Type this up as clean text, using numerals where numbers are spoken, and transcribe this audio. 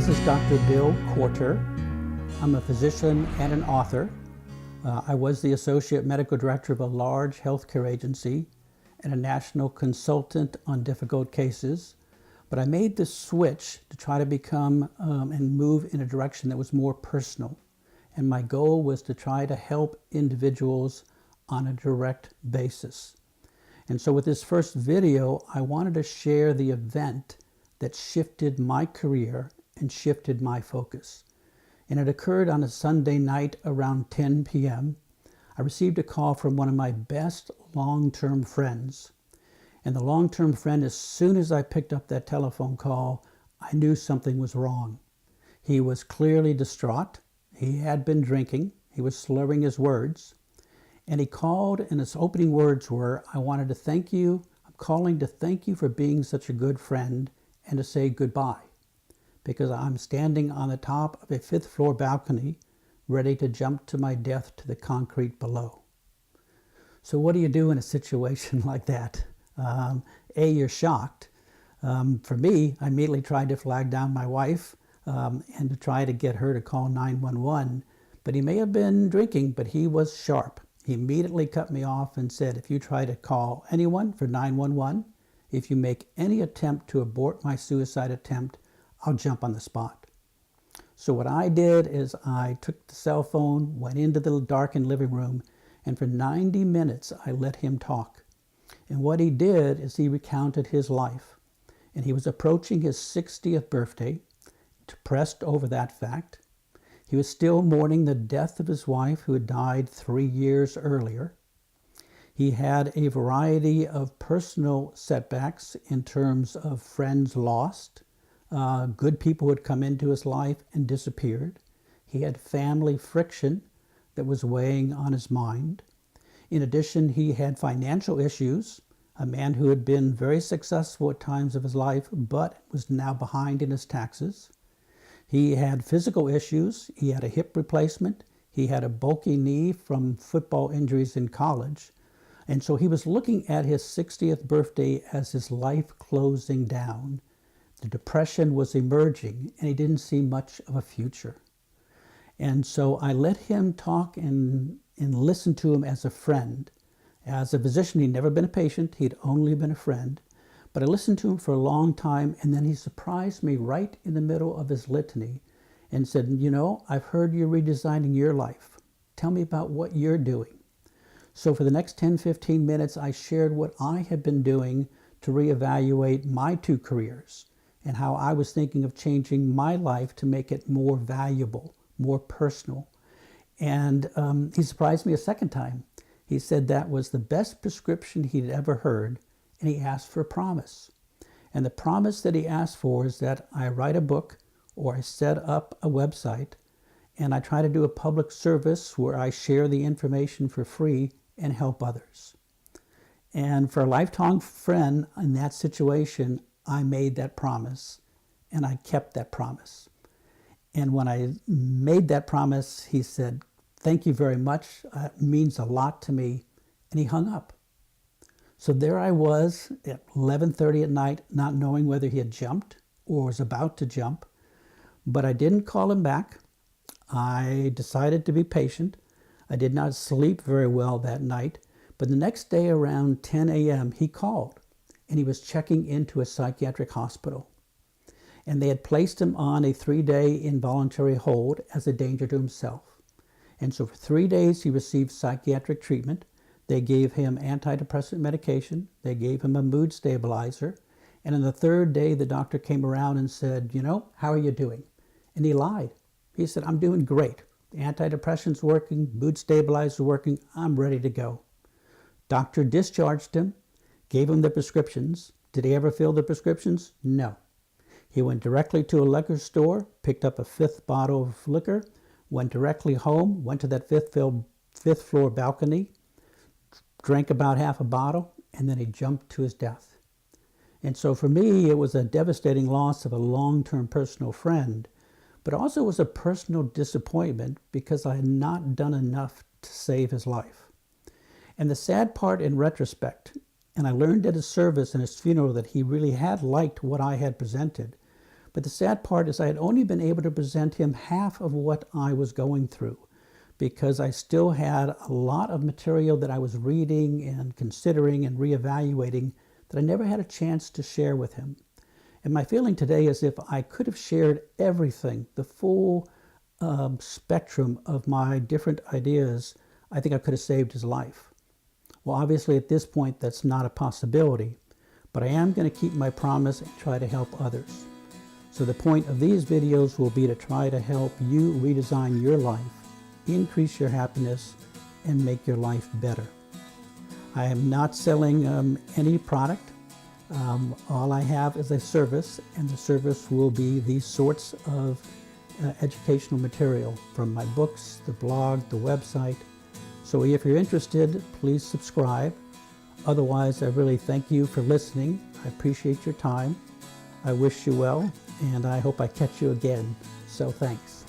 This is Dr. Bill Corter. I'm a physician and an author. I was the Associate Medical Director of a large healthcare agency and a national consultant on difficult cases. But I made this switch to try to become and move in a direction that was more personal. And my goal was to try to help individuals on a direct basis. And so with this first video, I wanted to share the event that shifted my career and shifted my focus. And it occurred on a Sunday night around 10 p.m. I received a call from one of my best long-term friends. And the long-term friend, as soon as I picked up that telephone call, I knew something was wrong. He was clearly distraught. He had been drinking. He was slurring his words. And he called, and his opening words were, "I wanted to thank you. I'm calling to thank you for being such a good friend and to say goodbye, because I'm standing on the top of a 5th floor balcony ready to jump to my death to the concrete below." So what do you do in a situation like that? You're shocked. For me, I immediately tried to flag down my wife and to try to get her to call 911. But he may have been drinking, but he was sharp. He immediately cut me off and said, "If you try to call anyone for 911, if you make any attempt to abort my suicide attempt, I'll jump on the spot." So what I did is I took the cell phone, went into the darkened living room, and for 90 minutes I let him talk. And what he did is he recounted his life. And he was approaching his 60th birthday, depressed over that fact. He was still mourning the death of his wife, who had died 3 years earlier. He had a variety of personal setbacks in terms of friends lost, good people who had come into his life and disappeared. He had family friction that was weighing on his mind. In addition, he had financial issues, a man who had been very successful at times of his life, but was now behind in his taxes. He had physical issues. He had a hip replacement. He had a bulky knee from football injuries in college. And so he was looking at his 60th birthday as his life closing down. The depression was emerging, and he didn't see much of a future. And so I let him talk and listen to him as a friend. As a physician, he'd never been a patient. He'd only been a friend. But I listened to him for a long time, and then he surprised me right in the middle of his litany and said, "You know, I've heard you're redesigning your life. Tell me about what you're doing." So for the next 10-15 minutes, I shared what I had been doing to reevaluate my 2 careers and how I was thinking of changing my life to make it more valuable, more personal. And he surprised me a second time. He said that was the best prescription he'd ever heard, and he asked for a promise. And the promise that he asked for is that I write a book or I set up a website and I try to do a public service where I share the information for free and help others. And for a lifelong friend in that situation, I made that promise and I kept that promise. And when I made that promise, he said, "Thank you very much. It means a lot to me." And he hung up. So there I was at 11:30 at night, not knowing whether he had jumped or was about to jump. But I didn't call him back. I decided to be patient. I did not sleep very well that night. But the next day around 10 a.m., he called, and he was checking into a psychiatric hospital. And they had placed him on a 3-day involuntary hold as a danger to himself. And so for 3 days, he received psychiatric treatment. They gave him antidepressant medication. They gave him a mood stabilizer. And on the 3rd day, the doctor came around and said, "You know, how are you doing?" And he lied. He said, "I'm doing great. The antidepressant's working, mood stabilizer working. I'm ready to go." Doctor discharged him, gave him the prescriptions. Did he ever fill the prescriptions? No. He went directly to a liquor store, picked up a 5th bottle of liquor, went directly home, went to that 5th floor balcony, drank about half a bottle, and then he jumped to his death. And so for me, it was a devastating loss of a long-term personal friend, but also was a personal disappointment because I had not done enough to save his life. And the sad part in retrospect, and I learned at his service and his funeral that he really had liked what I had presented, But the sad part is I had only been able to present him half of what I was going through, because I still had a lot of material that I was reading and considering and reevaluating that I never had a chance to share with him. And my feeling today is if I could have shared everything, the full spectrum of my different ideas, I think I could have saved his life. Well, obviously at this point that's not a possibility, but I am going to keep my promise and try to help others. So the point of these videos will be to try to help you redesign your life, increase your happiness, and make your life better. I am not selling any product. All I have is a service, and the service will be these sorts of educational material from my books, the blog, the website. So if you're interested, please subscribe. Otherwise, I really thank you for listening. I appreciate your time. I wish you well, and I hope I catch you again. So thanks.